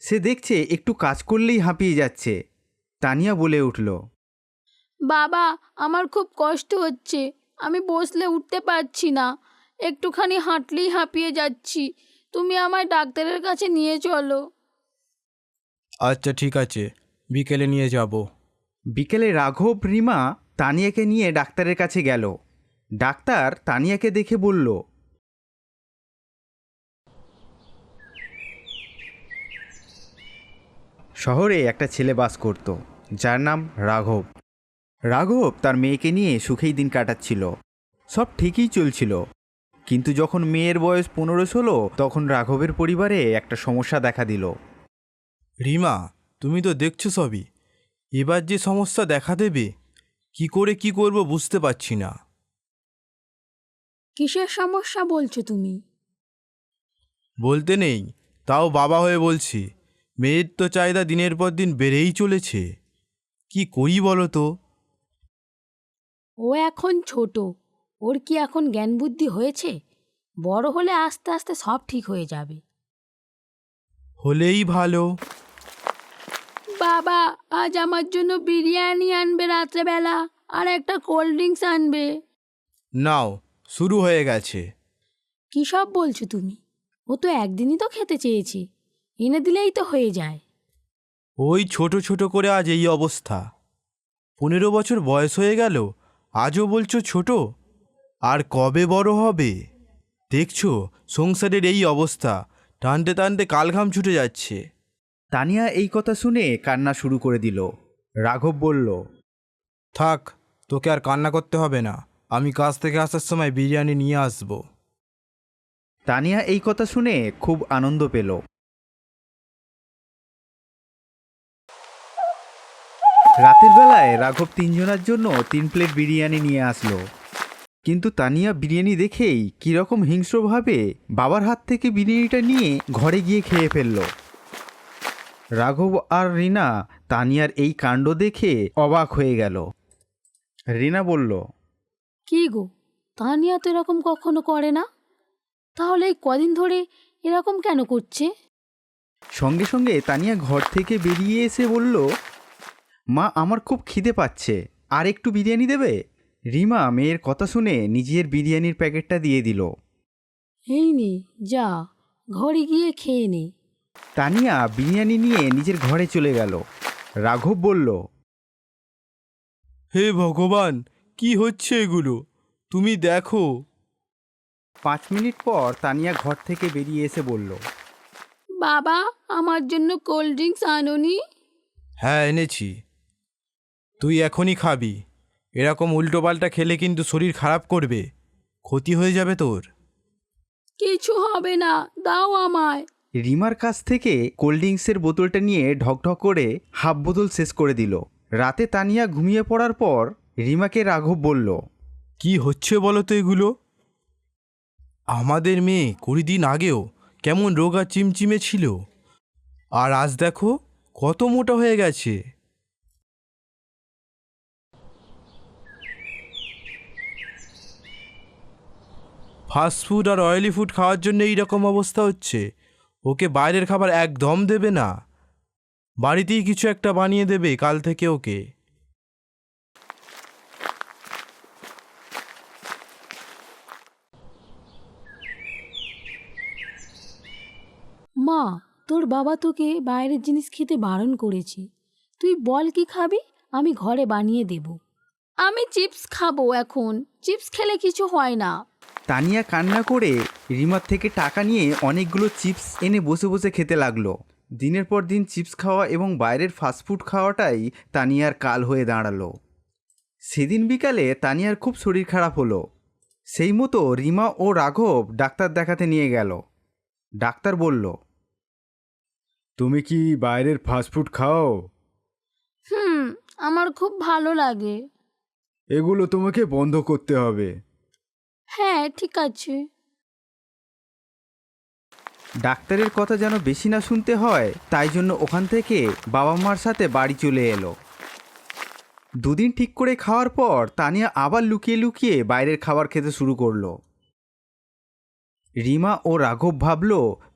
সে দেখছে একটু কাজ করলেই হাঁপিয়ে যাচ্ছে। তানিয়া বলে উঠল, বাবা, আমার খুব কষ্ট হচ্ছে, আমি বসলে উঠতে পারছি না, একটুখানি হাঁটলেই হাঁপিয়ে যাচ্ছি, তুমি আমায় ডাক্তারের কাছে নিয়ে চলো। আচ্ছা ঠিক আছে, বিকেলে নিয়ে যাব। বিকেলে রাঘব, রিমা তানিয়াকে নিয়ে ডাক্তারের কাছে গেল। ডাক্তার তানিয়াকে দেখে বলল, শহরে একটা ছেলে বাস করত, যার নাম রাঘব। রাঘব তার মেয়েকে নিয়ে সুখেই দিন কাটাচ্ছিল। সব ঠিকই চলছিল, কিন্তু যখন মেয়ের বয়স 15-16 তখন রাঘবের পরিবারে একটা সমস্যা দেখা দিল। রিমা, তুমি তো দেখছো সবই, এবার যে সমস্যা দেখা দেবে, কি করে কি করব বুঝতে পারছি না। কিসের সমস্যা বলছো তুমি? বলতে নেই, তাও বাবা হয়ে বলছি, মেয়ের তো চাহিদা দিনের পর দিন বেড়েই চলেছে। কি করি বলো তো? ও এখন ছোট, ওর কি এখন জ্ঞান বুদ্ধি হয়েছে? বড় হলে আস্তে আস্তে সব ঠিক হয়ে যাবে। হলেই ভালো। বাবা, আজ আমার জন্য বিরিয়ানি আনবে রাত্রেবেলা, আর একটা কোল্ড ড্রিঙ্কস আনবে। নাও, শুরু হয়ে গেছে। কী সব বলছো তুমি? ও তো একদিনই তো খেতে চেয়েছে, এনে দিলেই তো হয়ে যায়। ওই ছোট ছোট করে আজ এই অবস্থা। 15 বছর বয়স হয়ে গেল, আজও বলছো ছোট। আর কবে বড় হবে? দেখছো সংসারের এই অবস্থা, টানতে টানতে কালঘাম ছুটে যাচ্ছে। তানিয়া এই কথা শুনে কান্না শুরু করে দিল। রাঘব বলল, থাক, তোকে আর কান্না করতে হবে না, আমি কাজ থেকে আসার সময় বিরিয়ানি নিয়ে আসবো। তানিয়া এই কথা শুনে খুব আনন্দ পেল। রাতের বেলায় রাঘব 3 জনের জন্য 3 প্লেট বিরিয়ানি নিয়ে আসলো। কিন্তু তানিয়া বিরিয়ানি দেখেই কীরকম হিংস্রভাবে বাবার হাত থেকে বিরিয়ানিটা নিয়ে ঘরে গিয়ে খেয়ে ফেলল। রাঘব আর রিনা তানিয়ার এই কাণ্ড দেখে অবাক হয়ে গেল। রিনা বলল, কি গো, তানিয়া তো এরকম কখনো করে না, তাহলে এই কদিন ধরে এরকম কেন করছে? সঙ্গে সঙ্গে তানিয়া ঘর থেকে বেরিয়ে এসে বলল, মা, আমার খুব খিদে পাচ্ছে, আর একটু বিরিয়ানি দেবে? রিমা মেয়ের কথা শুনে নিজের বিরিয়ানির প্যাকেটটা দিয়ে দিল। এই নে, যা, ঘরে গিয়ে খেয়ে নে। তানিয়া বিরিয়ানি নিয়ে নিজের ঘরে চলে গেল। রাঘব বলল, হে ভগবান, কি হচ্ছে এগুলো? তুমি দেখো। 5 মিনিট পর তানিয়া ঘর থেকে বেরিয়ে এসে বলল, বাবা, আমার জন্য কোল্ড ড্রিঙ্কস আনোনি? হ্যাঁ এনেছি, তুই এখনই খাবি। এরকম উল্টোপাল্টা খেলে কিন্তু শরীর খারাপ করবে, ক্ষতি হয়ে যাবে তোর। কিছু হবে না, দাও আমায়। রিমার কাছ থেকে কোল্ড ড্রিঙ্কসের বোতলটা নিয়ে ঢকঢক করে হাফ বোতল শেষ করে দিল। রাতে তানিয়া ঘুমিয়ে পড়ার পর রিমাকে রাঘব বলল, কি হচ্ছে বলো তো এগুলো? আমাদের মেয়ে 20 দিন আগেও কেমন রোগা চিমচিমে ছিল, আর আজ দেখো কত মোটা হয়ে গেছে। ফাস্টফুড আর অয়েলি ফুড খাওয়ার জন্য এই রকম অবস্থা হচ্ছে। ওকে বাইরের খাবার একদম দেবে না, বাড়িতেই কিছু একটা বানিয়ে দেবে কাল থেকে ওকে। মা, তোর বাবা তোকে বাইরের জিনিস খেতে বারণ করেছে, তুই বল কি খাবি, আমি ঘরে বানিয়ে দেব। আমি চিপস খাবো এখন, চিপস খেলে কিছু হয় না। তানিয়া কান্না করে রিমার থেকে টাকা নিয়ে অনেকগুলো চিপস এনে বসে বসে খেতে লাগলো। দিনের পর দিন চিপস খাওয়া এবং বাইরের ফাস্টফুড খাওয়াটাই তানিয়ার কাল হয়ে দাঁড়ালো। সেদিন বিকালে তানিয়ার খুব শরীর খারাপ হলো। সেই মতো রিমা ও রাঘব ডাক্তার দেখাতে নিয়ে গেল। ডাক্তার বলল, তুমি কি বাইরের ফাস্টফুড খাও? আমার খুব ভালো লাগে। এগুলো তোমাকে বন্ধ করতে হবে। হ্যাঁ, ঠিক আছে। ডাক্তারের কথা যেন বেশি না শুনতে হয়, তাই জন্য ওখান থেকে বাবা মার সাথে বাড়ি চলে এলো। 2 দিন ঠিক করে খাওয়ার পর তানিয়া আবার লুকিয়ে লুকিয়ে বাইরের খাবার খেতে শুরু করলো। রিমা ও রাঘব ভাবল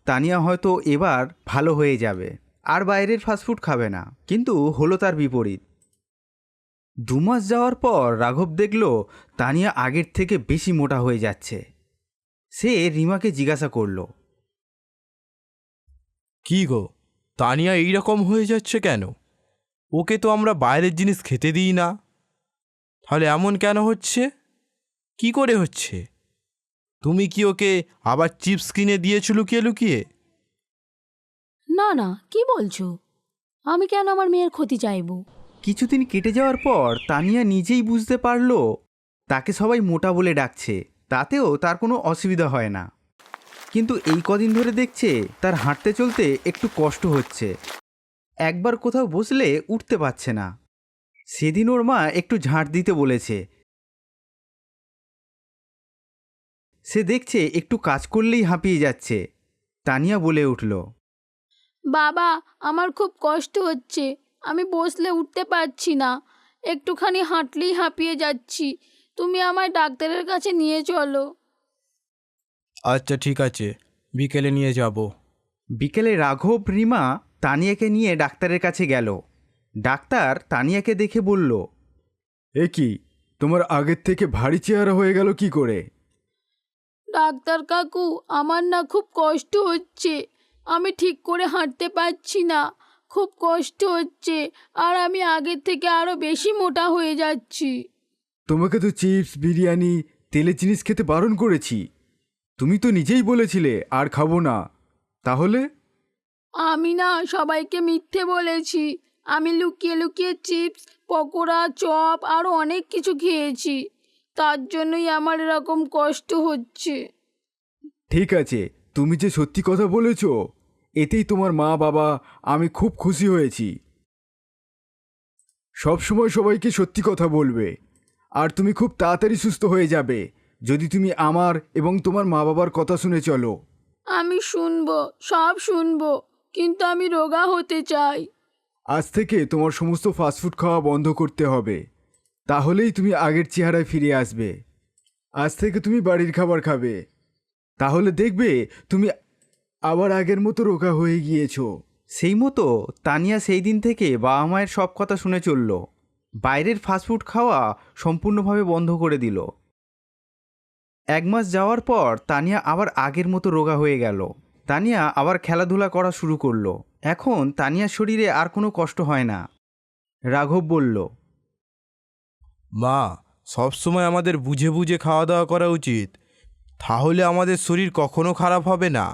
তানিয়া হয়তো এবার ভালো হয়ে যাবে, আর বাইরের ফাস্টফুড খাবে না। কিন্তু হলো তার বিপরীত। 2 মাস যাওয়ার পর রাঘব দেখল তানিয়া আগের থেকে বেশি মোটা হয়ে যাচ্ছে। সে রিমাকে জিজ্ঞাসা করল, কি গো, তানিয়া এইরকম হয়ে যাচ্ছে কেন? ওকে তো আমরা বাইরের জিনিস খেতে দিই না, তাহলে এমন কেন হচ্ছে? কি করে হচ্ছে? তুমি কি ওকে আবার চিপস কিনে দিয়েছো লুকিয়ে লুকিয়ে? না না, কি বলছো? আমি কেন আমার মেয়ের ক্ষতি চাইবো? কিছুদিন কেটে যাওয়ার পর তানিয়া নিজেই বুঝতে পারল তাকে সবাই মোটা বলে ডাকছে, তাতেও তার কোনো অসুবিধা হয় না। কিন্তু এই কদিন ধরে দেখছে তার হাঁটতে চলতে একটু কষ্ট হচ্ছে। একবার কোথাও বসলে উঠতে পারছে না। সেদিন ওর মা একটু ঝাঁট দিতে বলেছে। সে দেখছে একটু কাজ করলেই হাঁপিয়ে যাচ্ছে। তানিয়া বলে উঠল, বাবা, আমার খুব কষ্ট হচ্ছে, আমি বসলে উঠতে পারছি না, একটুখানি হাঁটলেই হাঁপিয়ে যাচ্ছি, তুমি আমায় ডাক্তারের কাছে নিয়ে চলো। আচ্ছা ঠিক আছে, বিকেলে নিয়ে যাব। বিকেলে রাঘব রিমা তানিয়াকে নিয়ে ডাক্তারের কাছে গেল। ডাক্তার তানিয়াকে দেখে বলল, এ কি, তোমার আগের থেকে ভারী চেহারা হয়ে গেল কি করে? ডাক্তার কাকু, আমার না খুব কষ্ট হচ্ছে, আমি ঠিক করে হাঁটতে পারছি না, খুব কষ্ট হচ্ছে, আর আমি আগের থেকে আরও বেশি মোটা হয়ে যাচ্ছি। তোমাকে তো চিপস, বিরিয়ানি, তেলের জিনিস খেতে বারণ করেছি। তুমি তো নিজেই বলেছিলে আর খাবো না। তাহলে? আমি না সবাইকে মিথ্যে বলেছি, আমি লুকিয়ে লুকিয়ে চিপস, পকোড়া, চপ আরও অনেক কিছু খেয়েছি, তার জন্যই আমার এরকম কষ্ট হচ্ছে। ঠিক আছে, তুমি যে সত্যি কথা বলেছ, এতেই তোমার মা বাবা আমি খুব খুশি হয়েছি। সব সময় সবাইকে সত্যি কথা বলবে, আর তুমি খুব তাড়াতাড়ি সুস্থ হয়ে যাবে যদি তুমি আমার এবং তোমার মা বাবার কথা শুনে চলো। আমি শুনবো, সব শুনবো, কিন্তু আমি রোগা হতে চাই। আজ থেকে তোমার সমস্ত ফাস্টফুড খাওয়া বন্ধ করতে হবে, তাহলেই তুমি আগের চেহারায় ফিরে আসবে। আজ থেকে তুমি বাড়ির খাবার খাবে, তাহলে দেখবে তুমি আবার আগের মতো রোগা হয়ে গিয়েছো। সেই মতো তানিয়া সেই দিন থেকে বাবা মায়ের সব কথা শুনে চলল। বাইরের ফাস্টফুড খাওয়া সম্পূর্ণভাবে বন্ধ করে দিল। 1 মাস যাওয়ার পর তানিয়া আবার আগের মতো রোগা হয়ে গেল। তানিয়া আবার খেলাধুলা করা শুরু করলো। এখন তানিয়ার শরীরে আর কোনো কষ্ট হয় না। রাঘব বলল, মা, সবসময় আমাদের বুঝে বুঝে খাওয়া দাওয়া করা উচিত, তাহলে আমাদের শরীর কখনো খারাপ হবে না।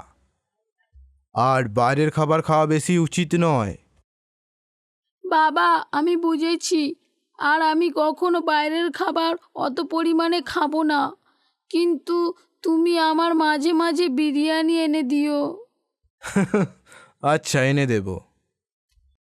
আর বাইরের খাবার খাওয়া বেশি উচিত নয়। বাবা, আমি বুঝেছি, আর আমি কখনো বাইরের খাবার অত পরিমাণে খাবো না, কিন্তু তুমি আমার মাঝে মাঝে বিরিয়ানি এনে দিও। আচ্ছা, এনে দেবো।